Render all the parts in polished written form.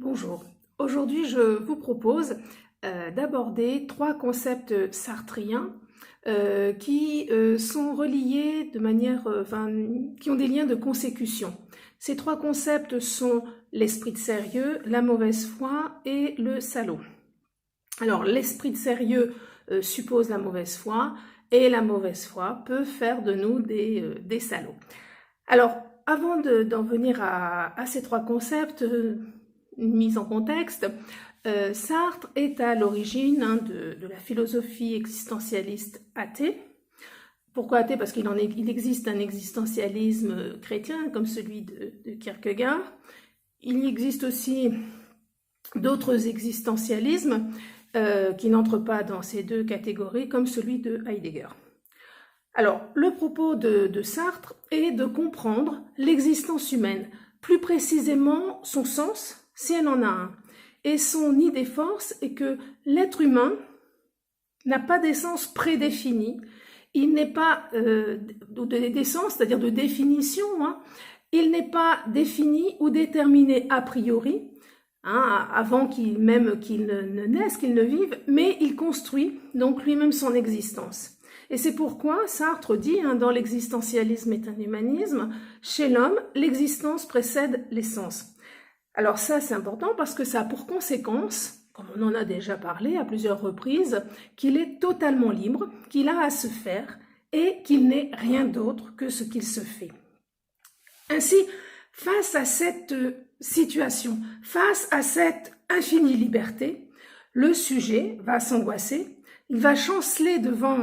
Bonjour, aujourd'hui je vous propose d'aborder trois concepts sartriens qui sont reliés de manière, qui ont des liens de consécution. Ces trois concepts sont l'esprit de sérieux, la mauvaise foi et le salaud. Alors l'esprit de sérieux suppose la mauvaise foi et la mauvaise foi peut faire de nous des salauds. Alors avant d'en venir à ces trois concepts, une mise en contexte, Sartre est à l'origine de la philosophie existentialiste athée. Pourquoi athée? Parce qu'il existe un existentialisme chrétien comme celui de Kierkegaard. Il existe aussi d'autres existentialismes qui n'entrent pas dans ces deux catégories comme celui de Heidegger. Alors, le propos de Sartre est de comprendre l'existence humaine, plus précisément son sens, si elle en a un. Et son idée force est que l'être humain n'a pas d'essence prédéfinie, il n'est pas d'essence, c'est-à-dire de définition, il n'est pas défini ou déterminé a priori, avant qu'il ne naisse, qu'il ne vive, mais il construit donc lui-même son existence. Et c'est pourquoi Sartre dit, dans l'existentialisme est un humanisme, chez l'homme, l'existence précède l'essence. Alors ça, c'est important parce que ça a pour conséquence, comme on en a déjà parlé à plusieurs reprises, qu'il est totalement libre, qu'il a à se faire et qu'il n'est rien d'autre que ce qu'il se fait. Ainsi, face à cette situation, face à cette infinie liberté, le sujet va s'angoisser, il va chanceler devant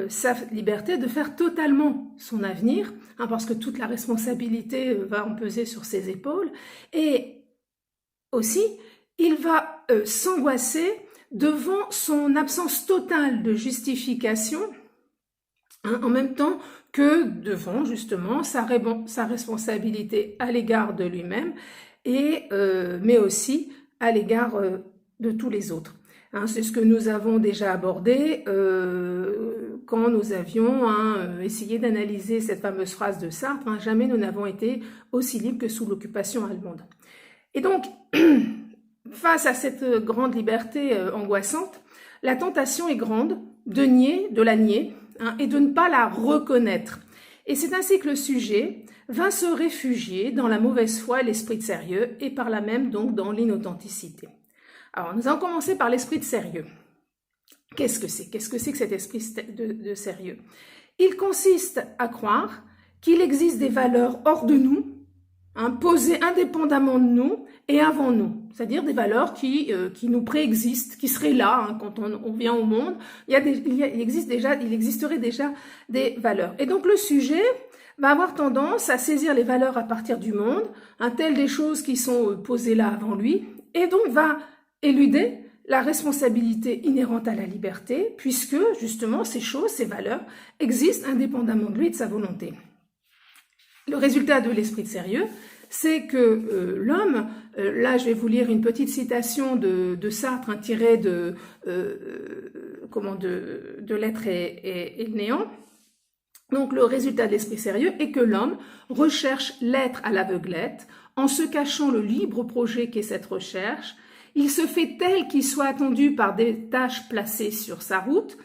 sa liberté de faire totalement son avenir, parce que toute la responsabilité va en peser sur ses épaules, et aussi, il va s'angoisser devant son absence totale de justification, en même temps que devant justement sa responsabilité à l'égard de lui-même, mais aussi à l'égard de tous les autres. C'est ce que nous avons déjà abordé quand nous avions essayé d'analyser cette fameuse phrase de Sartre, jamais nous n'avons été aussi libres que sous l'occupation allemande. Et donc, face à cette grande liberté angoissante, la tentation est grande de la nier et de ne pas la reconnaître. Et c'est ainsi que le sujet va se réfugier dans la mauvaise foi et l'esprit de sérieux, et par là même donc dans l'inauthenticité. Alors, nous allons commencer par l'esprit de sérieux. Qu'est-ce que c'est? Qu'est-ce que c'est que cet esprit de sérieux? Il consiste à croire qu'il existe des valeurs hors de nous, posées indépendamment de nous et avant nous, c'est-à-dire des valeurs qui nous préexistent, qui seraient là quand on vient au monde. Il existerait déjà des valeurs. Et donc le sujet va avoir tendance à saisir les valeurs à partir du monde, telles des choses qui sont posées là avant lui, et donc va éluder la responsabilité inhérente à la liberté, puisque justement ces choses, ces valeurs existent indépendamment de lui et de sa volonté. Le résultat de l'esprit de sérieux, c'est que l'homme, là je vais vous lire une petite citation de Sartre tirée de L'être et le néant. Donc le résultat de l'esprit sérieux est que l'homme recherche l'être à l'aveuglette, en se cachant le libre projet qu'est cette recherche. Il se fait tel qu'il soit attendu par des tâches placées sur sa route.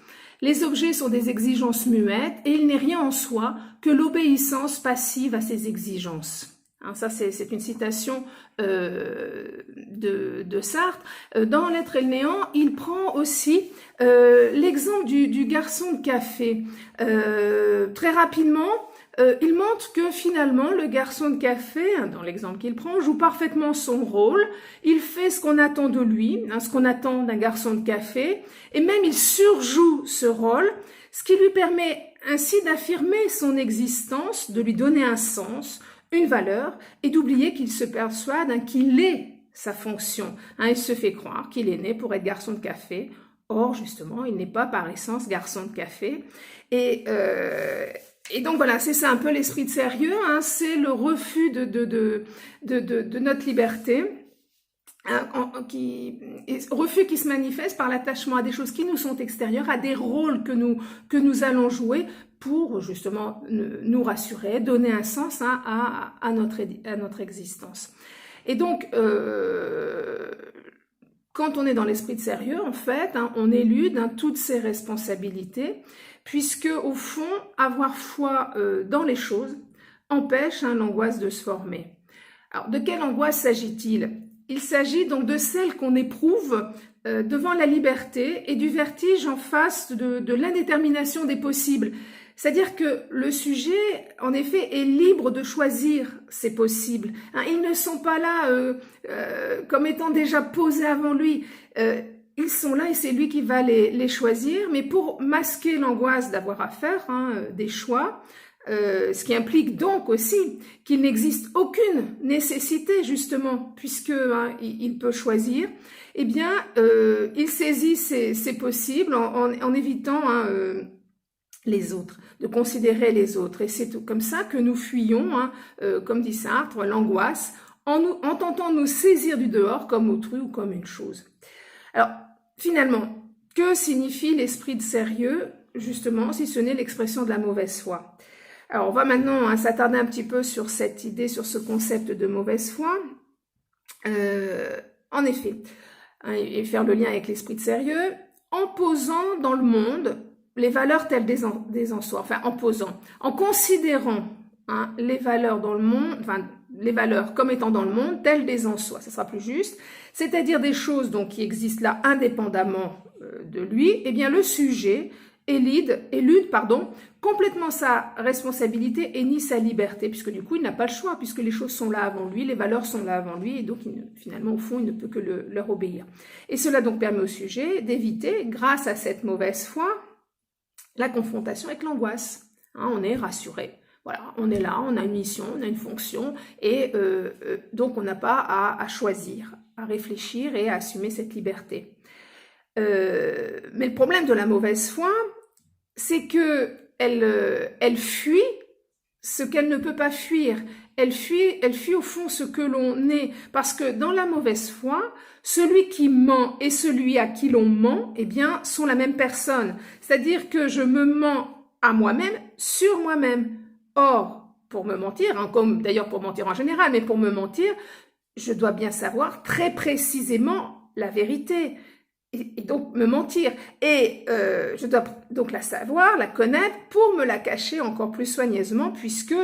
Les objets sont des exigences muettes et il n'est rien en soi que l'obéissance passive à ces exigences. Ça, c'est une citation de Sartre. Dans L'être et le néant, il prend aussi l'exemple du garçon de café. Très rapidement, il montre que finalement, le garçon de café, dans l'exemple qu'il prend, joue parfaitement son rôle. Il fait ce qu'on attend de lui, ce qu'on attend d'un garçon de café, et même il surjoue ce rôle, ce qui lui permet ainsi d'affirmer son existence, de lui donner un sens, une valeur, et d'oublier qu'il se persuade qu'il est sa fonction. Il se fait croire qu'il est né pour être garçon de café. Or, justement, il n'est pas par essence garçon de café. Et donc voilà, c'est ça un peu l'esprit de sérieux, c'est le refus de notre liberté, refus qui se manifeste par l'attachement à des choses qui nous sont extérieures, à des rôles que nous allons jouer pour justement nous rassurer, donner un sens à notre existence. Et donc, quand on est dans l'esprit de sérieux, en fait, hein, on élude toutes ses responsabilités, puisque au fond, avoir foi dans les choses empêche l'angoisse de se former. Alors, de quelle angoisse s'agit-il? Il s'agit donc de celle qu'on éprouve devant la liberté et du vertige en face de l'indétermination des possibles. C'est-à-dire que le sujet, en effet, est libre de choisir ses possibles. Ils ne sont pas là comme étant déjà posés avant lui. Ils sont là et c'est lui qui va les choisir. Mais pour masquer l'angoisse d'avoir à faire des choix, ce qui implique donc aussi qu'il n'existe aucune nécessité justement, puisque il peut choisir, eh bien, il saisit ses possibles en évitant les autres, de considérer les autres. Et c'est comme ça que nous fuyons, comme dit Sartre, l'angoisse, en tentant de nous saisir du dehors comme autrui ou comme une chose. Alors, finalement, que signifie l'esprit de sérieux, justement, si ce n'est l'expression de la mauvaise foi? Alors, on va maintenant s'attarder un petit peu sur cette idée, sur ce concept de mauvaise foi. En effet, et faire le lien avec l'esprit de sérieux, en posant dans le monde les valeurs telles des en soi, enfin en considérant les valeurs dans le monde, enfin les valeurs comme étant dans le monde telles des en soi, ça sera plus juste, c'est-à-dire des choses donc qui existent là indépendamment de lui, eh bien le sujet élude complètement sa responsabilité et nie sa liberté, puisque du coup il n'a pas le choix, puisque les choses sont là avant lui, les valeurs sont là avant lui, et donc finalement au fond il ne peut que leur obéir. Et cela donc permet au sujet d'éviter, grâce à cette mauvaise foi, la confrontation avec l'angoisse. On est rassuré, voilà, on est là, on a une mission, on a une fonction, et donc on n'a pas à choisir, à réfléchir et à assumer cette liberté. Mais le problème de la mauvaise foi, c'est que elle fuit ce qu'elle ne peut pas fuir. Elle fuit au fond ce que l'on est, parce que dans la mauvaise foi, celui qui ment et celui à qui l'on ment, eh bien, sont la même personne. C'est-à-dire que je me mens à moi-même sur moi-même. Or, pour me mentir, comme d'ailleurs pour mentir en général, mais pour me mentir, je dois bien savoir très précisément la vérité. Et donc me mentir, et je dois donc la savoir, la connaître pour me la cacher encore plus soigneusement, puisque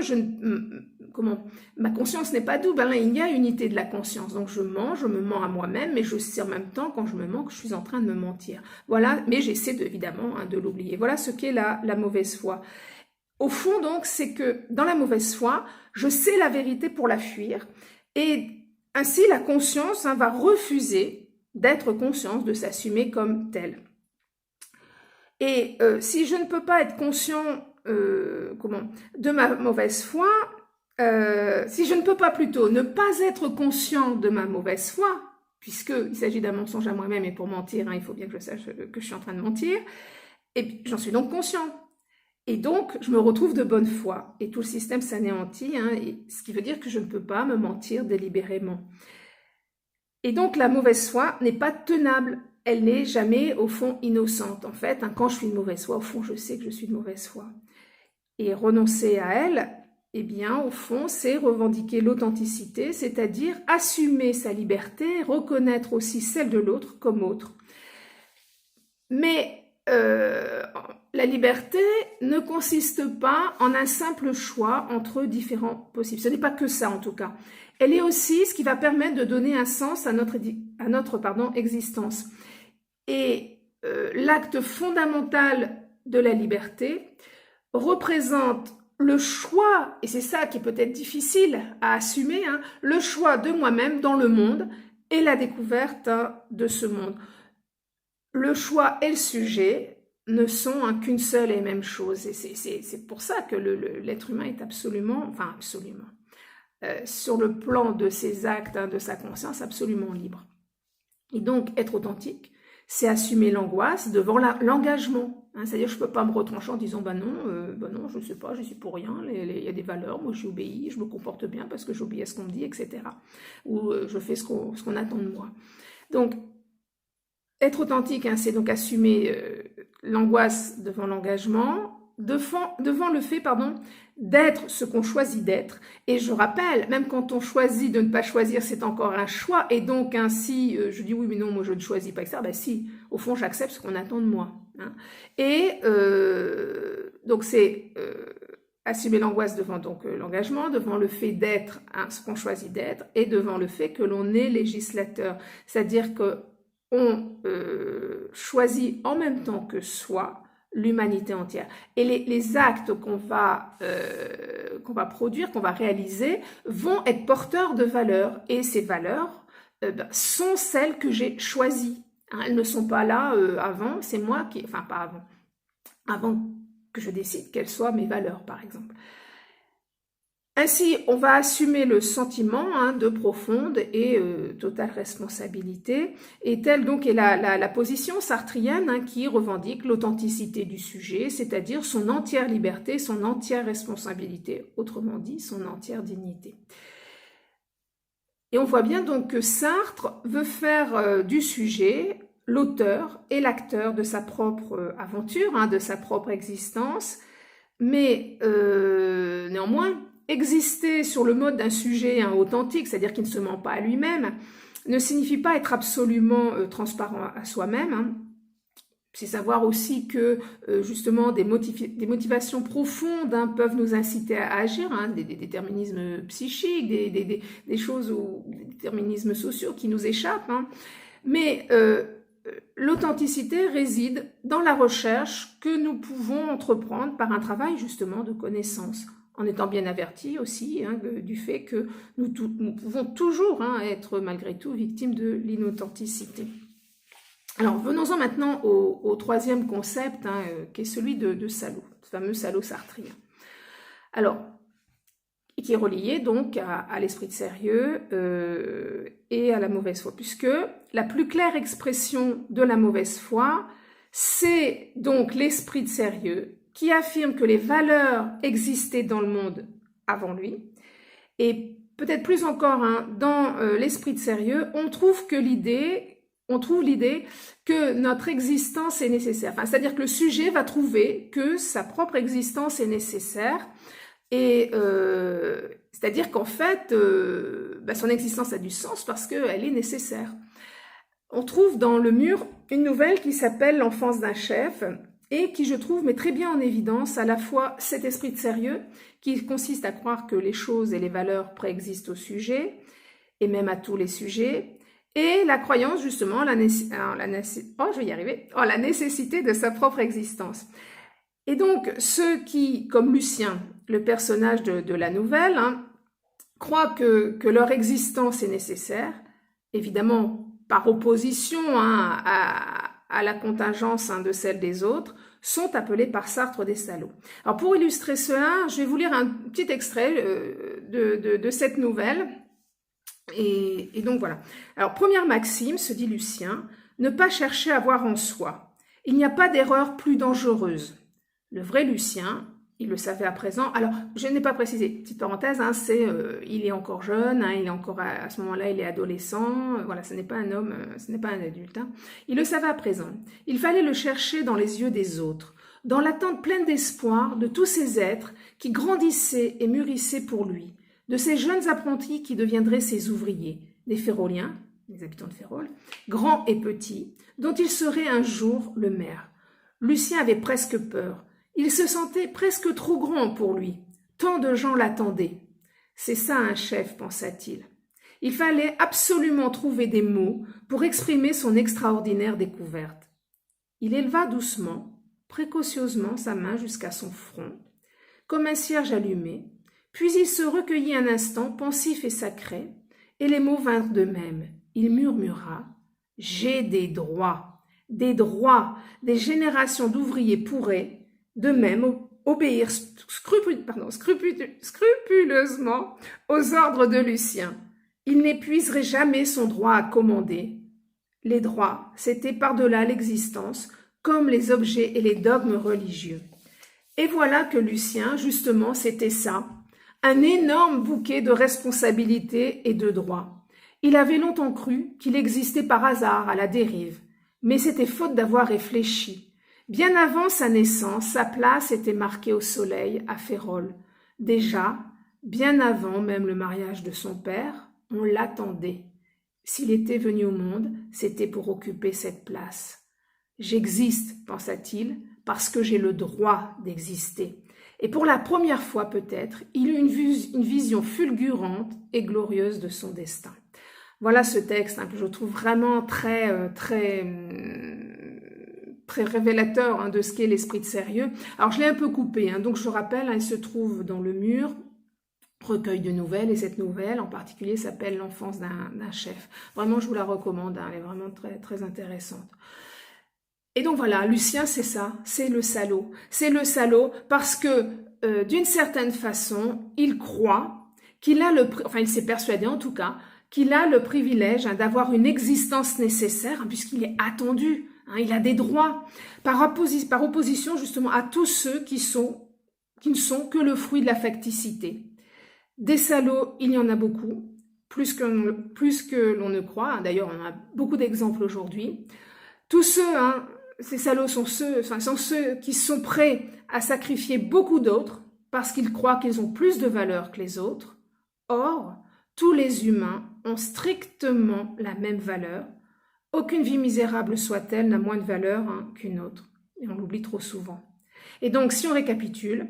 ma conscience n'est pas double, il y a unité de la conscience, donc je me mens à moi-même, mais je sais en même temps quand je me mens que je suis en train de me mentir. Voilà, mais j'essaie évidemment de l'oublier. Voilà ce qu'est la mauvaise foi. Au fond donc, c'est que dans la mauvaise foi, je sais la vérité pour la fuir, et ainsi la conscience va refuser d'être conscience, de s'assumer comme telle. Et si je ne peux pas être conscient de ma mauvaise foi, si je ne peux pas plutôt ne pas être conscient de ma mauvaise foi, puisqu'il s'agit d'un mensonge à moi-même, et pour mentir, il faut bien que je sache que je suis en train de mentir, et j'en suis donc conscient. Et donc, je me retrouve de bonne foi, et tout le système s'anéantit, ce qui veut dire que je ne peux pas me mentir délibérément. Et donc, la mauvaise foi n'est pas tenable. Elle n'est jamais, au fond, innocente. En fait, quand je suis de mauvaise foi, au fond, je sais que je suis de mauvaise foi. Et renoncer à elle, eh bien, au fond, c'est revendiquer l'authenticité, c'est-à-dire assumer sa liberté, reconnaître aussi celle de l'autre comme autre. Mais la liberté ne consiste pas en un simple choix entre différents possibles. Ce n'est pas que ça, en tout cas. Elle est aussi ce qui va permettre de donner un sens à notre existence. Et l'acte fondamental de la liberté représente le choix, et c'est ça qui est peut-être difficile à assumer, le choix de moi-même dans le monde et la découverte de ce monde. Le choix et le sujet ne sont qu'une seule et même chose. Et c'est pour ça que l'être humain est absolument, sur le plan de ses actes, de sa conscience, absolument libre. Et donc, être authentique, c'est assumer l'angoisse devant l'engagement. C'est-à-dire, je ne peux pas me retrancher en disant, non, je ne sais pas, je suis pour rien, il y a des valeurs, moi j'obéis, je me comporte bien parce que j'obéis à ce qu'on me dit, etc. Ou je fais ce qu'on attend de moi. Donc, être authentique, c'est donc assumer l'angoisse devant l'engagement, devant le fait, d'être ce qu'on choisit d'être. Et je rappelle, même quand on choisit de ne pas choisir, c'est encore un choix. Et donc ainsi, je dis oui, mais non, moi je ne choisis pas, etc. Ben si, au fond, j'accepte ce qu'on attend de moi. Hein. Et donc c'est assumer l'angoisse devant donc l'engagement, devant le fait d'être ce qu'on choisit d'être, et devant le fait que l'on est législateur. C'est-à-dire que on choisit en même temps que soi l'humanité entière. Et les actes qu'on va produire, qu'on va réaliser, vont être porteurs de valeurs. Et ces valeurs sont celles que j'ai choisies. Hein, elles ne sont pas là avant, c'est moi qui... Enfin, pas avant. Avant que je décide quelles soient mes valeurs, par exemple. Ainsi, on va assumer le sentiment de profonde et totale responsabilité, et telle donc est la position sartrienne qui revendique l'authenticité du sujet, c'est-à-dire son entière liberté, son entière responsabilité, autrement dit, son entière dignité. Et on voit bien donc que Sartre veut faire du sujet l'auteur et l'acteur de sa propre aventure, de sa propre existence, mais néanmoins, exister sur le mode d'un sujet authentique, c'est-à-dire qui ne se ment pas à lui-même, ne signifie pas être absolument transparent à soi-même. C'est savoir aussi que justement des motivations profondes peuvent nous inciter à agir, des déterminismes psychiques, des choses ou des déterminismes sociaux qui nous échappent. Mais l'authenticité réside dans la recherche que nous pouvons entreprendre par un travail justement de connaissance, en étant bien avertis aussi du fait que nous pouvons toujours être malgré tout victimes de l'inauthenticité. Alors venons-en maintenant au troisième concept qui est celui de salaud, ce fameux salaud sartrien. Alors, qui est relié donc à l'esprit de sérieux et à la mauvaise foi, puisque la plus claire expression de la mauvaise foi, c'est donc l'esprit de sérieux qui affirme que les valeurs existaient dans le monde avant lui, et peut-être plus encore dans l'esprit de sérieux, on trouve l'idée que notre existence est nécessaire. Enfin, c'est-à-dire que le sujet va trouver que sa propre existence est nécessaire, et c'est-à-dire qu'en fait, son existence a du sens parce qu'elle est nécessaire. On trouve dans Le Mur une nouvelle qui s'appelle L'enfance d'un chef, et qui, je trouve, met très bien en évidence à la fois cet esprit de sérieux qui consiste à croire que les choses et les valeurs préexistent au sujet, et même à tous les sujets, et la croyance justement la nécessité de sa propre existence. Et donc, ceux qui, comme Lucien, le personnage de la nouvelle, croient que leur existence est nécessaire, évidemment par opposition à la contingence de celle des autres, sont appelés par Sartre des salauds. Alors pour illustrer cela, je vais vous lire un petit extrait de cette nouvelle. Et donc voilà. Alors première maxime, se dit Lucien, ne pas chercher à voir en soi. Il n'y a pas d'erreur plus dangereuse. Le vrai Lucien, il le savait à présent. Alors, je n'ai pas précisé, petite parenthèse, il est encore jeune, il est encore à ce moment-là, il est adolescent, voilà, ce n'est pas un homme, ce n'est pas un adulte. Il le savait à présent. Il fallait le chercher dans les yeux des autres, dans l'attente pleine d'espoir de tous ces êtres qui grandissaient et mûrissaient pour lui, de ces jeunes apprentis qui deviendraient ses ouvriers, des Féroliens, les habitants de Férol, grands et petits, dont il serait un jour le maire. Lucien avait presque peur. Il se sentait presque trop grand pour lui. Tant de gens l'attendaient. C'est ça un chef, pensa-t-il. Il fallait absolument trouver des mots pour exprimer son extraordinaire découverte. Il éleva doucement, précautionneusement sa main jusqu'à son front, comme un cierge allumé, puis il se recueillit un instant, pensif et sacré, et les mots vinrent d'eux-mêmes. Il murmura « J'ai des droits, des générations d'ouvriers pourraient, de même, obéir scrupuleusement aux ordres de Lucien. Il n'épuiserait jamais son droit à commander. Les droits, c'était par-delà l'existence, comme les objets et les dogmes religieux. Et voilà que Lucien, justement, c'était ça, un énorme bouquet de responsabilités et de droits. Il avait longtemps cru qu'il existait par hasard à la dérive, mais c'était faute d'avoir réfléchi. Bien avant sa naissance, sa place était marquée au soleil à Férol. Déjà, bien avant même le mariage de son père, on l'attendait. S'il était venu au monde, c'était pour occuper cette place. J'existe, pensa-t-il, parce que j'ai le droit d'exister. Et pour la première fois peut-être, il eut une vision fulgurante et glorieuse de son destin. Voilà ce texte que je trouve vraiment très révélateur de ce qu'est l'esprit de sérieux. Alors je l'ai un peu coupé, donc je rappelle, il se trouve dans le mur, recueil de nouvelles, et cette nouvelle en particulier s'appelle L'enfance d'un chef. Vraiment, je vous la recommande, elle est vraiment très intéressante. Et donc voilà, Lucien, c'est ça, c'est le salaud. C'est le salaud parce que, d'une certaine façon, il croit qu'il a il s'est persuadé en tout cas, qu'il a le privilège d'avoir une existence nécessaire, puisqu'il est attendu, il a des droits, par opposition justement à tous ceux qui ne sont que le fruit de la facticité. Des salauds, il y en a beaucoup, plus que l'on ne croit, d'ailleurs on a beaucoup d'exemples aujourd'hui. Tous ceux, ces salauds sont ceux qui sont prêts à sacrifier beaucoup d'autres parce qu'ils croient qu'ils ont plus de valeur que les autres. Or, tous les humains ont strictement la même valeur. Aucune vie misérable soit-elle n'a moins de valeur qu'une autre. Et on l'oublie trop souvent. Et donc, si on récapitule,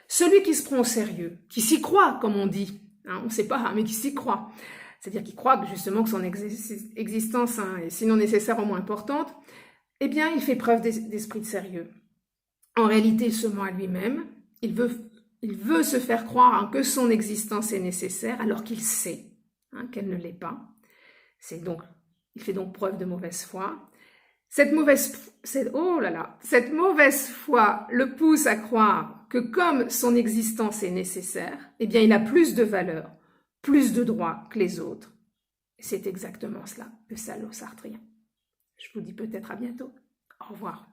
celui qui se prend au sérieux, qui s'y croit, comme on dit, on ne sait pas, mais qui s'y croit, c'est-à-dire qui croit justement que son existence est sinon nécessaire au moins importante, eh bien, il fait preuve d'esprit de sérieux. En réalité, il se ment à lui-même, il veut se faire croire que son existence est nécessaire alors qu'il sait qu'elle ne l'est pas. Il fait donc preuve de mauvaise foi. Cette mauvaise foi le pousse à croire que comme son existence est nécessaire, eh bien, il a plus de valeur, plus de droits que les autres. C'est exactement cela, le salaud sartrien. Je vous dis peut-être à bientôt. Au revoir.